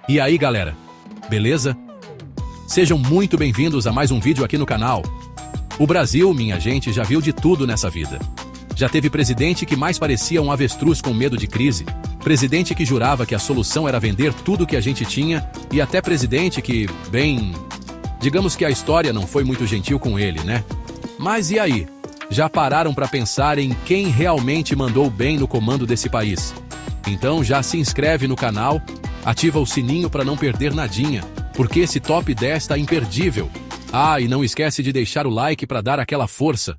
E aí, galera? Beleza? Sejam muito bem-vindos a mais um vídeo aqui no canal. O Brasil, minha gente, já viu de tudo nessa vida. Já teve presidente que mais parecia um avestruz com medo de crise, presidente que jurava que a solução era vender tudo que a gente tinha, e até presidente que, bem, digamos que a história não foi muito gentil com ele, né? Mas e aí? Já pararam para pensar em quem realmente mandou bem no comando desse país? Então já se inscreve no canal, ativa o sininho para não perder nadinha, porque esse top 10 tá imperdível. Ah, e não esquece de deixar o like para dar aquela força.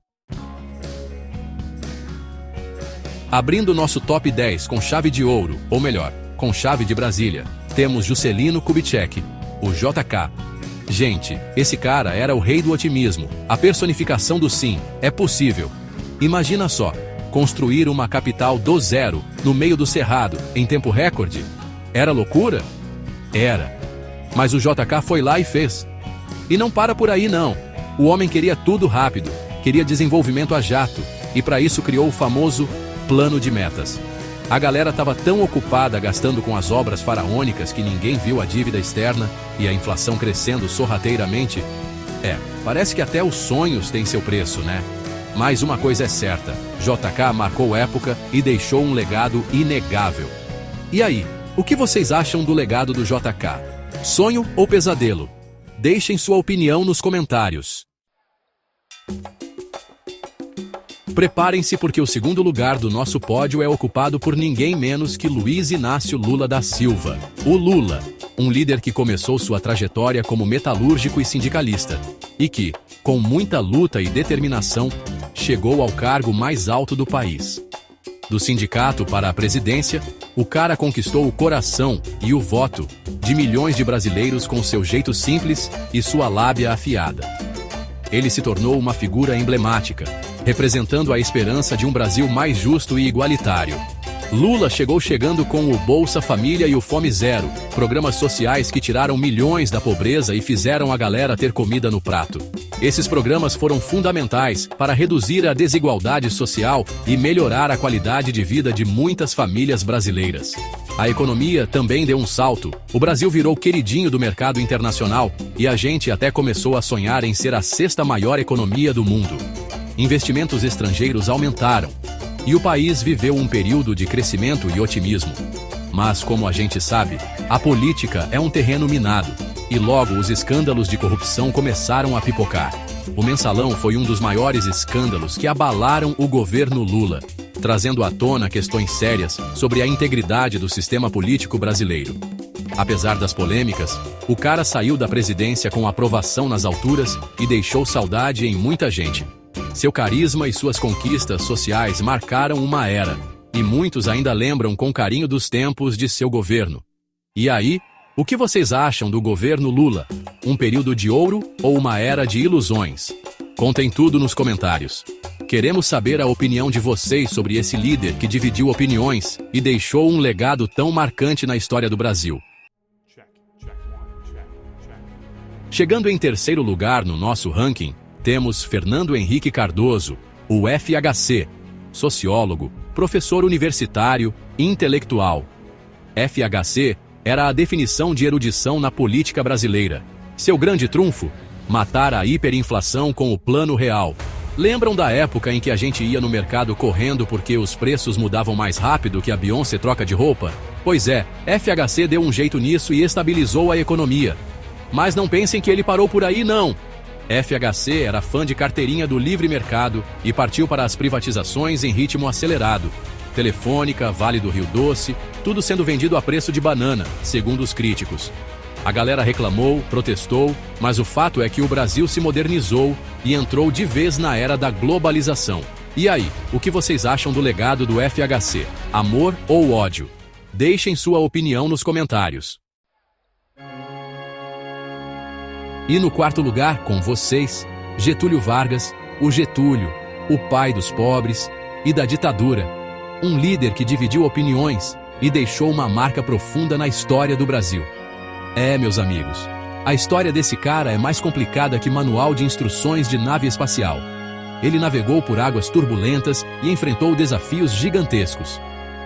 Abrindo nosso top 10 com chave de ouro, ou melhor, com chave de Brasília, temos Juscelino Kubitschek, o JK. Gente, esse cara era o rei do otimismo, a personificação do sim, é possível. Imagina só, construir uma capital do zero, no meio do cerrado, em tempo recorde. Era loucura? Era. Mas o JK foi lá e fez. E não para por aí não. O homem queria tudo rápido, queria desenvolvimento a jato, e para isso criou o famoso plano de metas. A galera estava tão ocupada gastando com as obras faraônicas que ninguém viu a dívida externa e a inflação crescendo sorrateiramente. Parece que até os sonhos têm seu preço, né? Mas uma coisa é certa, JK marcou época e deixou um legado inegável. E aí, o que vocês acham do legado do JK? Sonho ou pesadelo? Deixem sua opinião nos comentários. Preparem-se porque o segundo lugar do nosso pódio é ocupado por ninguém menos que Luiz Inácio Lula da Silva. O Lula, um líder que começou sua trajetória como metalúrgico e sindicalista, e que, com muita luta e determinação, chegou ao cargo mais alto do país. Do sindicato para a presidência, o cara conquistou o coração e o voto de milhões de brasileiros com seu jeito simples e sua lábia afiada. Ele se tornou uma figura emblemática, representando a esperança de um Brasil mais justo e igualitário. Lula chegou chegando com o Bolsa Família e o Fome Zero, programas sociais que tiraram milhões da pobreza e fizeram a galera ter comida no prato. Esses programas foram fundamentais para reduzir a desigualdade social e melhorar a qualidade de vida de muitas famílias brasileiras. A economia também deu um salto, o Brasil virou queridinho do mercado internacional e a gente até começou a sonhar em ser a sexta maior economia do mundo. Investimentos estrangeiros aumentaram e o país viveu um período de crescimento e otimismo. Mas, como a gente sabe, a política é um terreno minado e logo os escândalos de corrupção começaram a pipocar. O Mensalão foi um dos maiores escândalos que abalaram o governo Lula, trazendo à tona questões sérias sobre a integridade do sistema político brasileiro. Apesar das polêmicas, o cara saiu da presidência com aprovação nas alturas e deixou saudade em muita gente. Seu carisma e suas conquistas sociais marcaram uma era, e muitos ainda lembram com carinho dos tempos de seu governo. E aí, o que vocês acham do governo Lula? Um período de ouro ou uma era de ilusões? Contem tudo nos comentários. Queremos saber a opinião de vocês sobre esse líder que dividiu opiniões e deixou um legado tão marcante na história do Brasil. Chegando em terceiro lugar no nosso ranking, temos Fernando Henrique Cardoso, o FHC, sociólogo, professor universitário, intelectual. FHC era a definição de erudição na política brasileira. Seu grande trunfo? Matar a hiperinflação com o Plano Real. Lembram da época em que a gente ia no mercado correndo porque os preços mudavam mais rápido que a Beyoncé troca de roupa? Pois é, FHC deu um jeito nisso e estabilizou a economia. Mas não pensem que ele parou por aí, não. FHC era fã de carteirinha do livre mercado e partiu para as privatizações em ritmo acelerado. Telefônica, Vale do Rio Doce, tudo sendo vendido a preço de banana, segundo os críticos. A galera reclamou, protestou, mas o fato é que o Brasil se modernizou e entrou de vez na era da globalização. E aí, o que vocês acham do legado do FHC? Amor ou ódio? Deixem sua opinião nos comentários. E no quarto lugar, com vocês, Getúlio Vargas, o Getúlio, o pai dos pobres e da ditadura. Um líder que dividiu opiniões e deixou uma marca profunda na história do Brasil. Meus amigos, a história desse cara é mais complicada que manual de instruções de nave espacial. Ele navegou por águas turbulentas e enfrentou desafios gigantescos.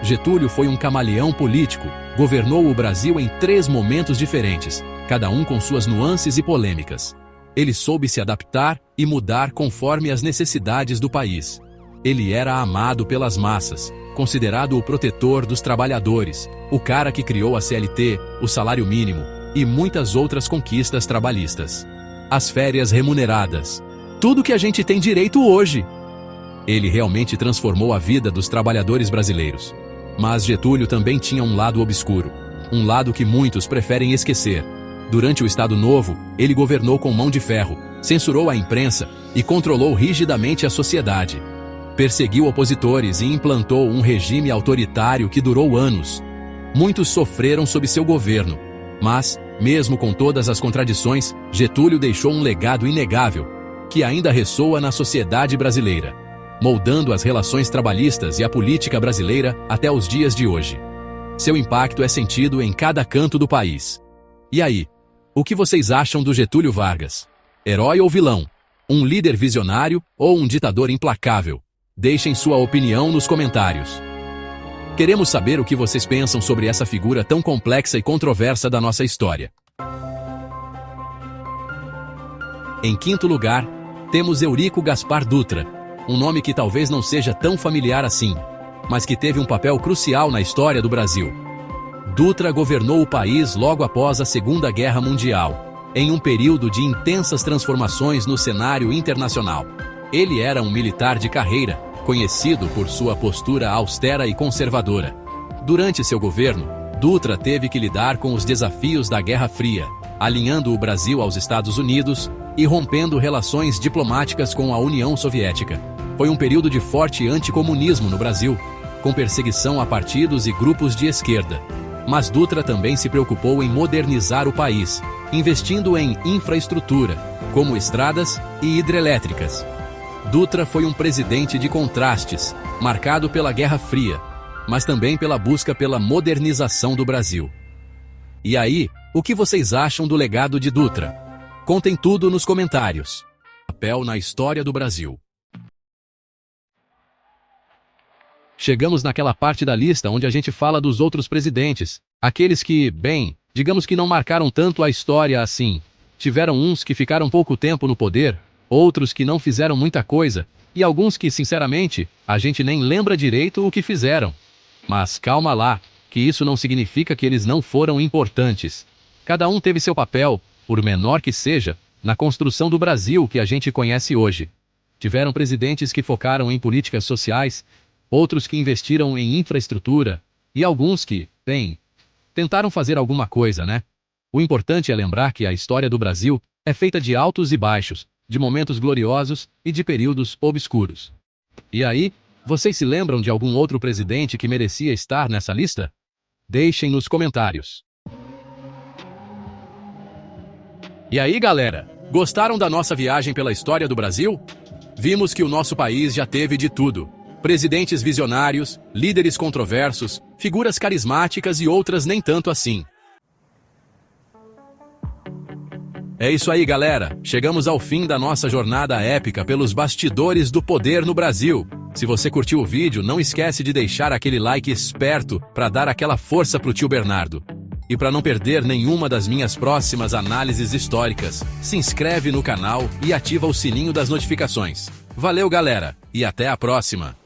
Getúlio foi um camaleão político, governou o Brasil em 3 momentos diferentes, cada um com suas nuances e polêmicas. Ele soube se adaptar e mudar conforme as necessidades do país. Ele era amado pelas massas, considerado o protetor dos trabalhadores, o cara que criou a CLT, o salário mínimo e muitas outras conquistas trabalhistas. As férias remuneradas. Tudo que a gente tem direito hoje. Ele realmente transformou a vida dos trabalhadores brasileiros. Mas Getúlio também tinha um lado obscuro, um lado que muitos preferem esquecer. Durante o Estado Novo, ele governou com mão de ferro, censurou a imprensa e controlou rigidamente a sociedade. Perseguiu opositores e implantou um regime autoritário que durou anos. Muitos sofreram sob seu governo, mas, mesmo com todas as contradições, Getúlio deixou um legado inegável, que ainda ressoa na sociedade brasileira, moldando as relações trabalhistas e a política brasileira até os dias de hoje. Seu impacto é sentido em cada canto do país. E aí, o que vocês acham do Getúlio Vargas? Herói ou vilão? Um líder visionário ou um ditador implacável? Deixem sua opinião nos comentários. Queremos saber o que vocês pensam sobre essa figura tão complexa e controversa da nossa história. Em quinto lugar, temos Eurico Gaspar Dutra, um nome que talvez não seja tão familiar assim, mas que teve um papel crucial na história do Brasil. Dutra governou o país logo após a Segunda Guerra Mundial, em um período de intensas transformações no cenário internacional. Ele era um militar de carreira, conhecido por sua postura austera e conservadora. Durante seu governo, Dutra teve que lidar com os desafios da Guerra Fria, alinhando o Brasil aos Estados Unidos e rompendo relações diplomáticas com a União Soviética. Foi um período de forte anticomunismo no Brasil, com perseguição a partidos e grupos de esquerda. Mas Dutra também se preocupou em modernizar o país, investindo em infraestrutura, como estradas e hidrelétricas. Dutra foi um presidente de contrastes, marcado pela Guerra Fria, mas também pela busca pela modernização do Brasil. E aí, o que vocês acham do legado de Dutra? Contem tudo nos comentários. Papel na história do Brasil. Chegamos naquela parte da lista onde a gente fala dos outros presidentes, aqueles que, bem, digamos que não marcaram tanto a história assim. Tiveram uns que ficaram pouco tempo no poder, outros que não fizeram muita coisa, e alguns que, sinceramente, a gente nem lembra direito o que fizeram. Mas calma lá, que isso não significa que eles não foram importantes. Cada um teve seu papel, por menor que seja, na construção do Brasil que a gente conhece hoje. Tiveram presidentes que focaram em políticas sociais, outros que investiram em infraestrutura, e alguns que, bem, tentaram fazer alguma coisa, né? O importante é lembrar que a história do Brasil é feita de altos e baixos, de momentos gloriosos e de períodos obscuros. E aí, vocês se lembram de algum outro presidente que merecia estar nessa lista? Deixem nos comentários. E aí, galera, gostaram da nossa viagem pela história do Brasil? Vimos que o nosso país já teve de tudo. Presidentes visionários, líderes controversos, figuras carismáticas e outras nem tanto assim. É isso aí, galera. Chegamos ao fim da nossa jornada épica pelos bastidores do poder no Brasil. Se você curtiu o vídeo, não esquece de deixar aquele like esperto para dar aquela força pro tio Bernardo. E para não perder nenhuma das minhas próximas análises históricas, se inscreve no canal e ativa o sininho das notificações. Valeu, galera, e até a próxima!